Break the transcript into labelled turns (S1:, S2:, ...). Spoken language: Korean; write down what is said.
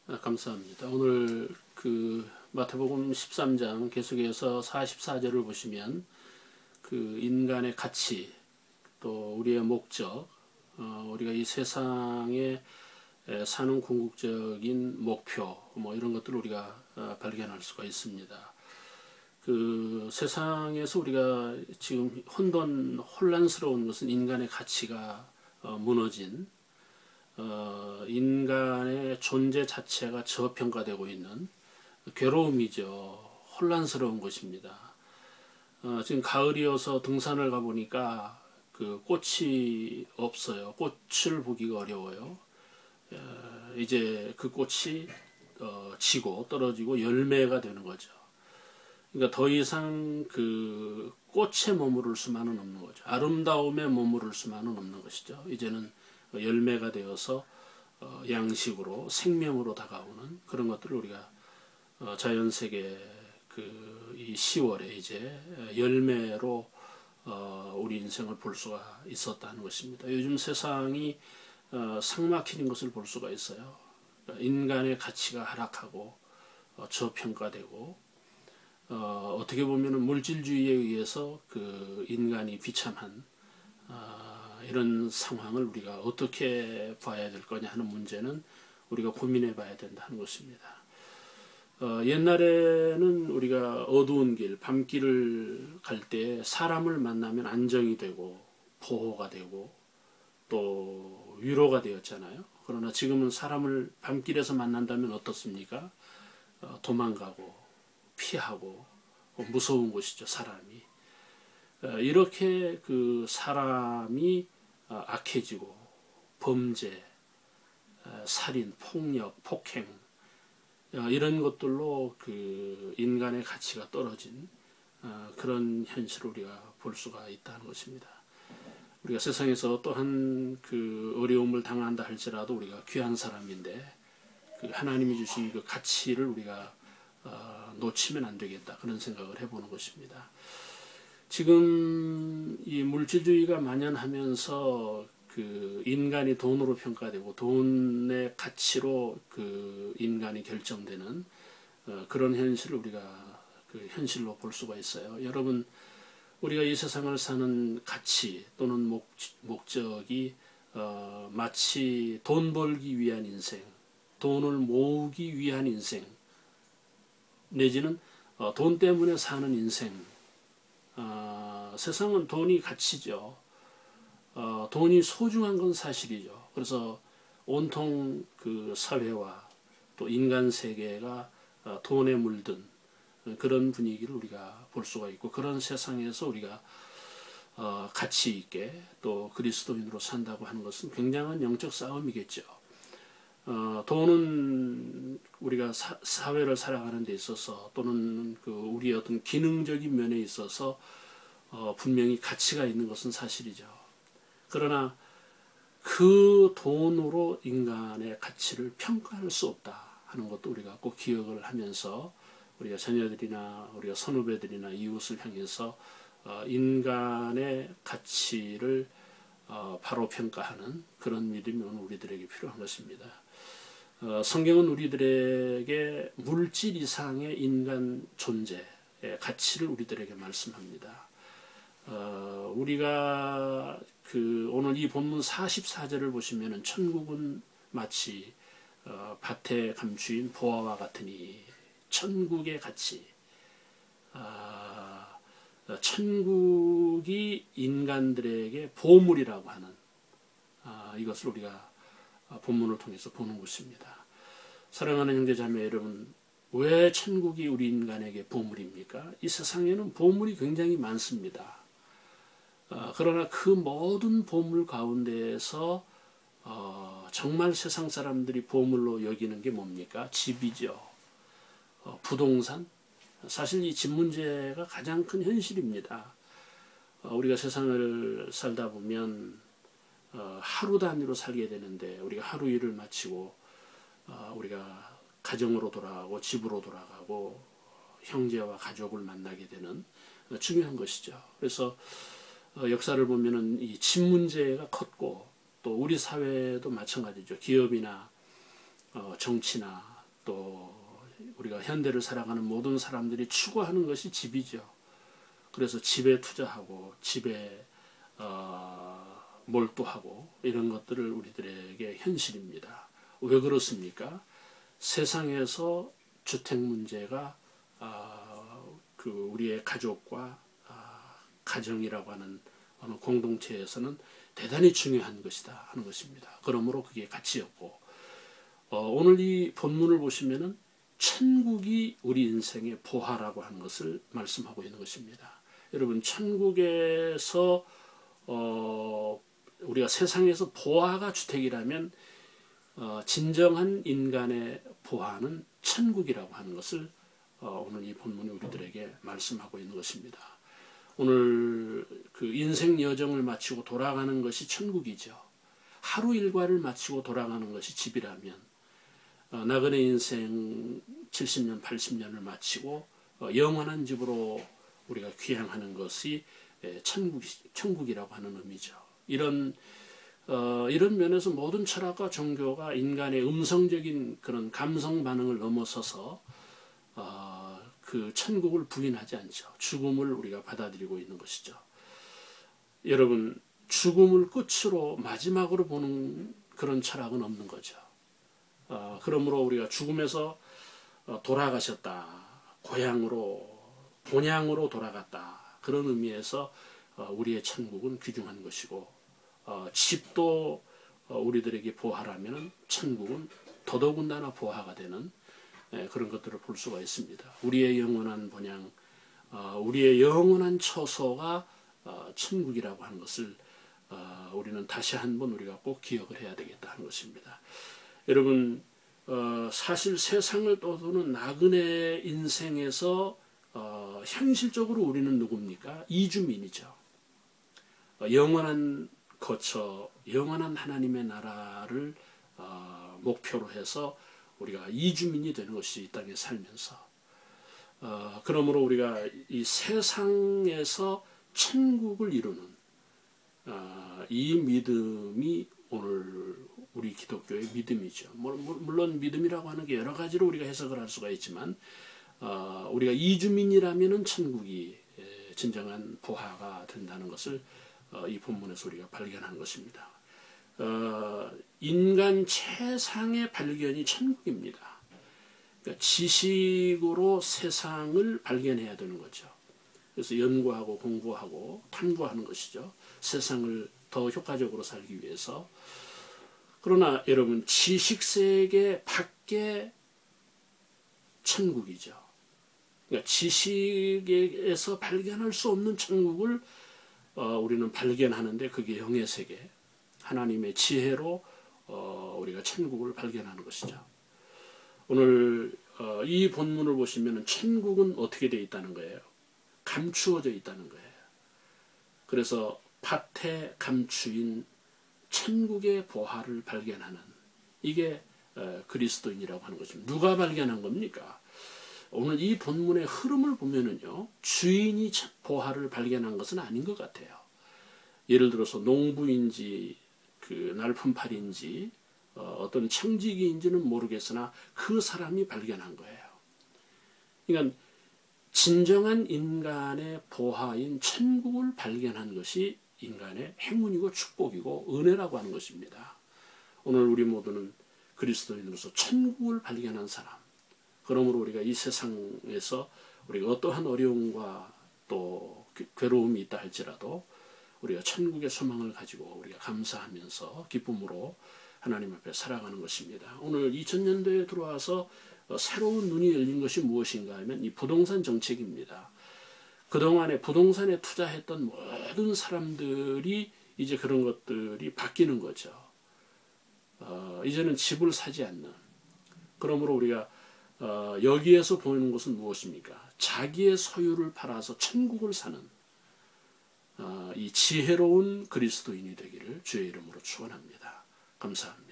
S1: 감사합니다. 오늘 마태복음 13장 계속해서 44절을 보시면 인간의 가치, 또 우리의 목적, 우리가 이 세상에 사는 궁극적인 목표, 이런 것들을 우리가 발견할 수가 있습니다. 세상에서 우리가 지금 혼란스러운 것은 인간의 가치가 무너진, 인간의 존재 자체가 저평가되고 있는 괴로움이죠. 혼란스러운 것입니다. 지금 가을이어서 등산을 가보니까 꽃이 없어요. 꽃을 보기가 어려워요. 이제 그 꽃이 지고 떨어지고 열매가 되는 거죠. 그러니까 더 이상 꽃에 머무를 수만은 없는 거죠. 아름다움에 머무를 수만은 없는 것이죠. 이제는 열매가 되어서 양식으로 생명으로 다가오는 그런 것들을 우리가 자연세계 이 10월에 이제 열매로 우리 인생을 볼 수가 있었다는 것입니다. 요즘 세상이 삭막해진 것을 볼 수가 있어요. 인간의 가치가 하락하고 저평가되고 어떻게 보면 물질주의에 의해서 인간이 비참한 이런 상황을 우리가 어떻게 봐야 될 거냐 하는 문제는 우리가 고민해 봐야 된다는 것입니다. 옛날에는 우리가 어두운 길, 밤길을 갈 때 사람을 만나면 안정이 되고 보호가 되고 또 위로가 되었잖아요. 그러나 지금은 사람을 밤길에서 만난다면 어떻습니까? 도망가고 피하고 무서운 곳이죠, 사람이. 이렇게 사람이 악해지고 범죄, 살인, 폭력, 폭행 이런 것들로 인간의 가치가 떨어진 그런 현실을 우리가 볼 수가 있다는 것입니다. 우리가 세상에서 어떠한 어려움을 당한다 할지라도 우리가 귀한 사람인데 하나님이 주신 그 가치를 우리가 놓치면 안 되겠다, 그런 생각을 해보는 것입니다. 지금 이 물질주의가 만연하면서 인간이 돈으로 평가되고 돈의 가치로 인간이 결정되는 그런 현실을 우리가 현실로 볼 수가 있어요. 여러분, 우리가 이 세상을 사는 가치 또는 목적이 마치 돈 벌기 위한 인생, 돈을 모으기 위한 인생, 내지는 돈 때문에 사는 인생. 세상은 돈이 가치죠. 돈이 소중한 건 사실이죠. 그래서 온통 사회와 또 인간 세계가 돈에 물든 그런 분위기를 우리가 볼 수가 있고, 그런 세상에서 우리가 가치 있게 또 그리스도인으로 산다고 하는 것은 굉장한 영적 싸움이겠죠. 돈은 우리가 사회를 살아가는 데 있어서 또는 우리의 어떤 기능적인 면에 있어서 분명히 가치가 있는 것은 사실이죠. 그러나 그 돈으로 인간의 가치를 평가할 수 없다 하는 것도 우리가 꼭 기억을 하면서 우리가 자녀들이나 우리가 선후배들이나 이웃을 향해서 인간의 가치를 바로 평가하는 그런 믿음이 오늘 우리들에게 필요한 것입니다. 성경은 우리들에게 물질 이상의 인간 존재의 가치를 우리들에게 말씀합니다. 우리가 오늘 이 본문 44절을 보시면은 천국은 마치 밭에 감추인 보화와 같으니, 천국의 가치, 천국이 인간들에게 보물이라고 하는 이것을 우리가 본문을 통해서 보는 것입니다. 사랑하는 형제자매 여러분, 왜 천국이 우리 인간에게 보물입니까? 이 세상에는 보물이 굉장히 많습니다. 그러나 그 모든 보물 가운데에서 정말 세상 사람들이 보물로 여기는 게 뭡니까? 집이죠. 부동산. 사실 이 집 문제가 가장 큰 현실입니다. 우리가 세상을 살다 보면 하루 단위로 살게 되는데, 우리가 하루 일을 마치고 우리가 가정으로 돌아가고 집으로 돌아가고 형제와 가족을 만나게 되는 중요한 것이죠. 그래서 역사를 보면은 이 집 문제가 컸고, 또 우리 사회도 마찬가지죠. 기업이나 정치나 또 우리가 현대를 살아가는 모든 사람들이 추구하는 것이 집이죠. 그래서 집에 투자하고 집에 몰두하고 이런 것들을 우리들에게 현실입니다. 왜 그렇습니까? 세상에서 주택 문제가 우리의 가족과 가정이라고 하는 어느 공동체에서는 대단히 중요한 것이다 하는 것입니다. 그러므로 그게 가치였고, 오늘 이 본문을 보시면은 천국이 우리 인생의 보화라고 하는 것을 말씀하고 있는 것입니다. 여러분, 천국에서 우리가 세상에서 보화가 주택이라면 진정한 인간의 보화는 천국이라고 하는 것을 오늘 이 본문이 우리들에게 말씀하고 있는 것입니다. 오늘 그 인생 여정을 마치고 돌아가는 것이 천국이죠. 하루 일과를 마치고 돌아가는 것이 집이라면 나그네 인생 70년, 80년을 마치고 영원한 집으로 우리가 귀향하는 것이 천국이라고 하는 의미죠. 이런 면에서 모든 철학과 종교가 인간의 음성적인 그런 감성 반응을 넘어서서 그 천국을 부인하지 않죠. 죽음을 우리가 받아들이고 있는 것이죠. 여러분, 죽음을 끝으로 마지막으로 보는 그런 철학은 없는 거죠. 그러므로 우리가 죽음에서 돌아가셨다, 고향으로 본향으로 돌아갔다, 그런 의미에서 우리의 천국은 귀중한 것이고, 집도 우리들에게 보화라면 천국은 더더군다나 보화가 되는 그런 것들을 볼 수가 있습니다. 우리의 영원한 본향, 우리의 영원한 처소가 천국이라고 하는 것을 우리는 다시 한번 우리가 꼭 기억을 해야 되겠다 하는 것입니다. 여러분, 사실 세상을 떠도는 나그네 인생에서 현실적으로 우리는 누굽니까? 이주민이죠. 영원한 거처, 영원한 하나님의 나라를 목표로 해서 우리가 이주민이 되는 것이 이 땅에 살면서, 그러므로 우리가 이 세상에서 천국을 이루는 이 믿음이 오늘 우리 기독교의 믿음이죠. 물론 믿음이라고 하는 게 여러 가지로 우리가 해석을 할 수가 있지만, 우리가 이주민이라면은 천국이 진정한 보화가 된다는 것을 이 본문에서 우리가 발견하는 것입니다. 인간 최상의 발견이 천국입니다. 그러니까 지식으로 세상을 발견해야 되는 거죠. 그래서 연구하고 공부하고 탐구하는 것이죠. 세상을 더 효과적으로 살기 위해서. 그러나 여러분, 지식세계 밖에 천국이죠. 그러니까 지식에서 발견할 수 없는 천국을 우리는 발견하는데, 그게 영의 세계, 하나님의 지혜로 우리가 천국을 발견하는 것이죠. 오늘 이 본문을 보시면 천국은 어떻게 되어 있다는 거예요? 감추어져 있다는 거예요. 그래서 밭에 감추인 천국의 보화를 발견하는, 이게 그리스도인이라고 하는 것입니다. 누가 발견한 겁니까? 오늘 이 본문의 흐름을 보면은요, 주인이 보화를 발견한 것은 아닌 것 같아요. 예를 들어서 농부인지 날품팔인지 어떤 청지기인지는 모르겠으나 그 사람이 발견한 거예요. 그러니까 진정한 인간의 보화인 천국을 발견한 것이 인간의 행운이고 축복이고 은혜라고 하는 것입니다. 오늘 우리 모두는 그리스도인으로서 천국을 발견한 사람, 그러므로 우리가 이 세상에서 우리가 어떠한 어려움과 또 괴로움이 있다 할지라도 우리가 천국의 소망을 가지고 우리가 감사하면서 기쁨으로 하나님 앞에 살아가는 것입니다. 오늘 2000년대에 들어와서 새로운 눈이 열린 것이 무엇인가 하면 이 부동산 정책입니다. 그동안에 부동산에 투자했던 모든 사람들이 이제 그런 것들이 바뀌는 거죠. 이제는 집을 사지 않는. 그러므로 우리가 여기에서 보이는 것은 무엇입니까? 자기의 소유를 팔아서 천국을 사는 이 지혜로운 그리스도인이 되기를 주의 이름으로 축원합니다. 감사합니다.